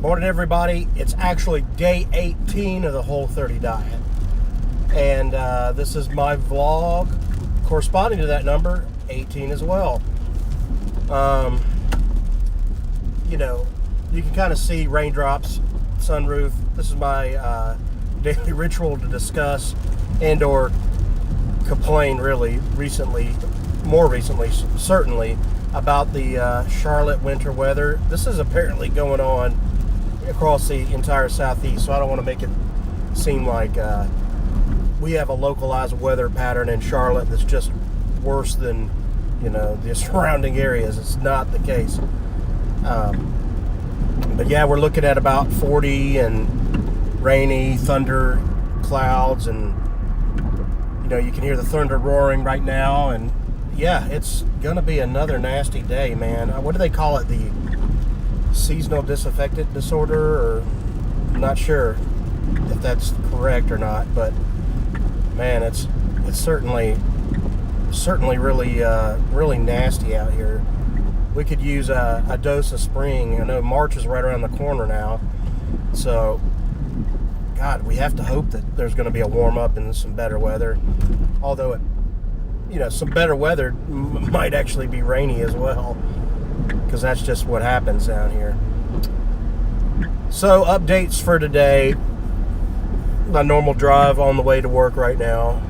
Morning, everybody. It's actually day 18 of the Whole30 diet. And this is my vlog corresponding to that number, 18 as well. You can kind of see raindrops, sunroof. This is my daily ritual to discuss and or complain more recently, certainly, about the Charlotte winter weather. This is apparently going on across the entire Southeast, so I don't want to make it seem like we have a localized weather pattern in Charlotte that's just worse than the surrounding areas. It's not the case. But yeah, we're looking at about 40 and rainy, thunder clouds, and you can hear the thunder roaring right now. And yeah, it's gonna be another nasty day, man. What do they call it? The seasonal disaffected disorder, or I'm not sure if that's correct or not, but man, it's certainly really nasty out here. We could use a dose of spring. I know March is right around the corner now, so God, we have to hope that there's going to be a warm up and some better weather. Although some better weather might actually be rainy as well, because that's just what happens down here. So updates for today. My normal drive on the way to work right now,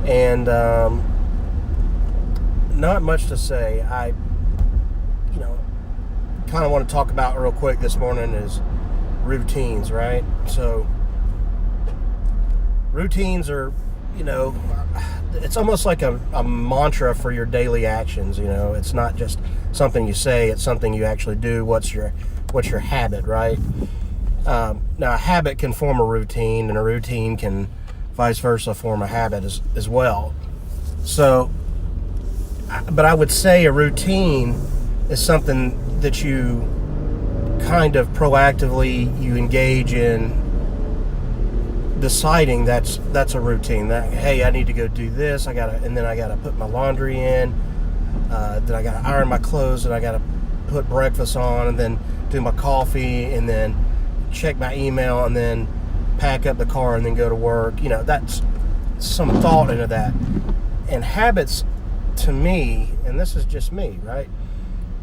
and not much to say. I kind of want to talk about real quick this morning is routines, right? So routines are, it's almost like a mantra for your daily actions. It's not just something you say, it's something you actually do. What's your habit, right? Now a habit can form a routine, and a routine can vice versa form a habit as well. So, but I would say a routine is something that you kind of proactively you engage in deciding that's a routine. That, hey, I need to go do this. And then I gotta put my laundry in. Then I gotta iron my clothes, and I gotta put breakfast on, and then do my coffee, and then check my email, and then pack up the car, and then go to work. That's some thought into that. And habits, to me, and this is just me, right?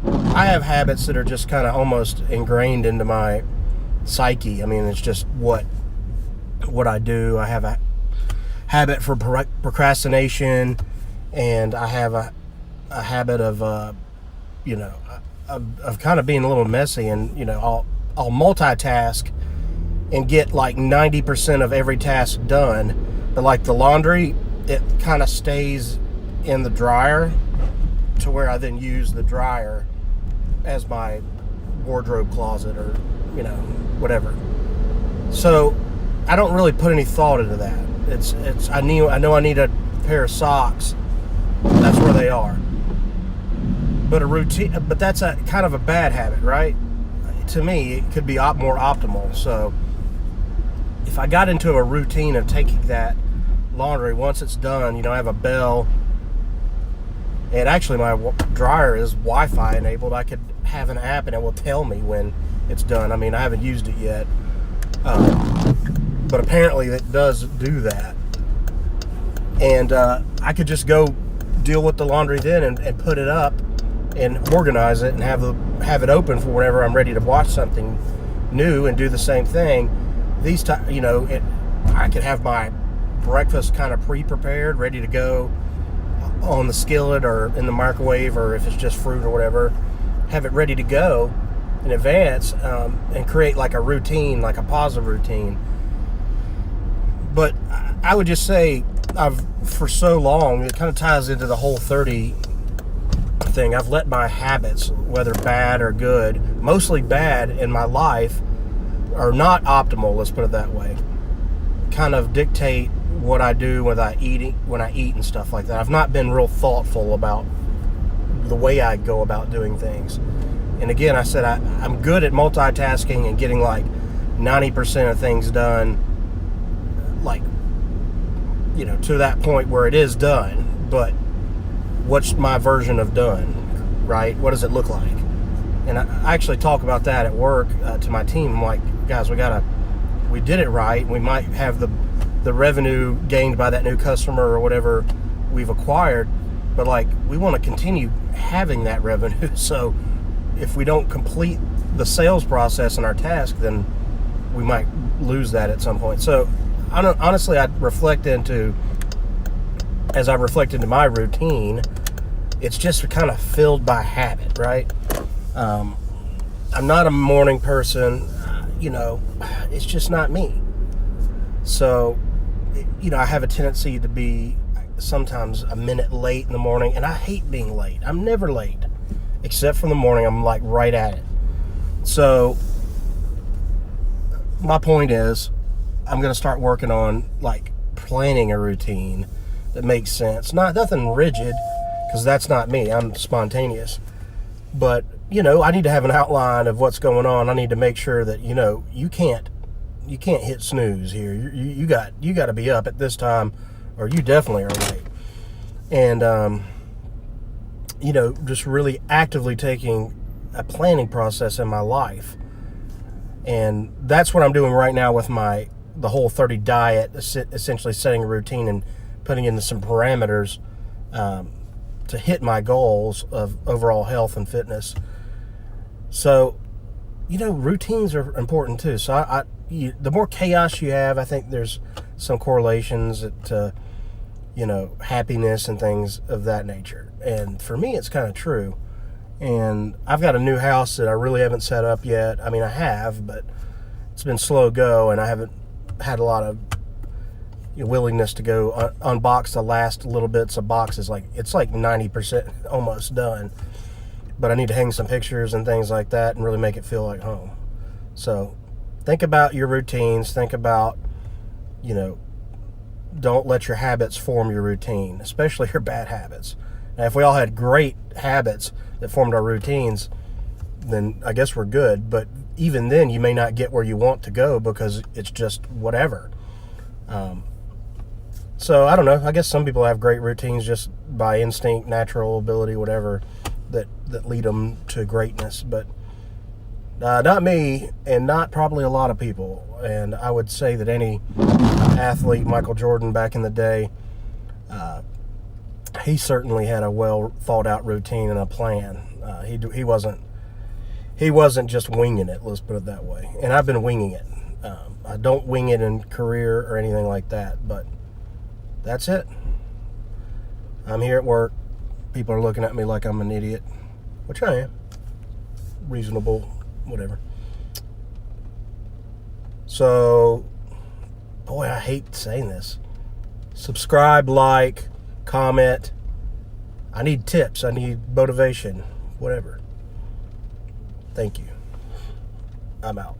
I have habits that are just kind of almost ingrained into my psyche. I mean, it's just what I do. I have a habit for procrastination, and I have a habit of of kind of being a little messy, and I'll multitask and get like 90% of every task done, but like the laundry, it kind of stays in the dryer to where I then use the dryer as my wardrobe closet, or whatever. So I don't really put any thought into that. I know I need a pair of socks. That's where they are. But a routine, but that's a kind of a bad habit, right? To me, it could be more optimal. So if I got into a routine of taking that laundry, once it's done, I have a bell, and actually my dryer is Wi-Fi enabled. I could have an app, and it will tell me when it's done. I mean, I haven't used it yet, but apparently it does do that. And I could just go deal with the laundry then, and put it up and organize it, and have it open for whenever I'm ready to watch something new, and do the same thing. I could have my breakfast kind of pre-prepared, ready to go on the skillet or in the microwave, or if it's just fruit or whatever, have it ready to go in advance, and create like a routine, like a positive routine. But I would just say for so long, it kind of ties into the Whole30 thing. I've let my habits, whether bad or good, mostly bad in my life, or not optimal, let's put it that way, kind of dictate what I do when I eat and stuff like that. I've not been real thoughtful about the way I go about doing things. And again, I said I'm good at multitasking and getting like 90% of things done, like to that point where it is done. But what's my version of done, right? What does it look like? And I actually talk about that at work to my team. I'm like, guys, we did it right. We might have the revenue gained by that new customer or whatever we've acquired, but like, we want to continue having that revenue. So if we don't complete the sales process in our task, then we might lose that at some point. So honestly, as I reflect into my routine, it's just kind of filled by habit, right? I'm not a morning person, it's just not me. So, I have a tendency to be sometimes a minute late in the morning, and I hate being late. I'm never late, except for in the morning. I'm like right at it. So, my point is, I'm going to start working on like planning a routine that makes sense. Nothing rigid, because that's not me. I'm spontaneous. But, I need to have an outline of what's going on. I need to make sure that, you can't hit snooze here. You got to be up at this time, or you definitely are late. And, just really actively taking a planning process in my life. And that's what I'm doing right now with the Whole30 diet, essentially setting a routine and putting in some parameters to hit my goals of overall health and fitness. So, routines are important too. So the more chaos you have, I think there's some correlations to, happiness and things of that nature. And for me, it's kind of true. And I've got a new house that I really haven't set up yet. I mean, I have, but it's been slow go, and I haven't had a lot of willingness to go unbox the last little bits of boxes. It's like 90% almost done. But I need to hang some pictures and things like that and really make it feel like home. So think about your routines. Think about, don't let your habits form your routine, especially your bad habits. Now, if we all had great habits that formed our routines, then I guess we're good. But even then, you may not get where you want to go because it's just whatever. So I don't know. I guess some people have great routines just by instinct, natural ability, whatever, that lead them to greatness. But not me, and not probably a lot of people. And I would say that any athlete, Michael Jordan back in the day, he certainly had a well thought out routine and a plan. He wasn't just winging it. Let's put it that way. And I've been winging it. I don't wing it in career or anything like that. But that's it. I'm here at work. People are looking at me like I'm an idiot, which I am. Reasonable, whatever. So, boy, I hate saying this. Subscribe, like, comment. I need tips. I need motivation. Whatever. Thank you. I'm out.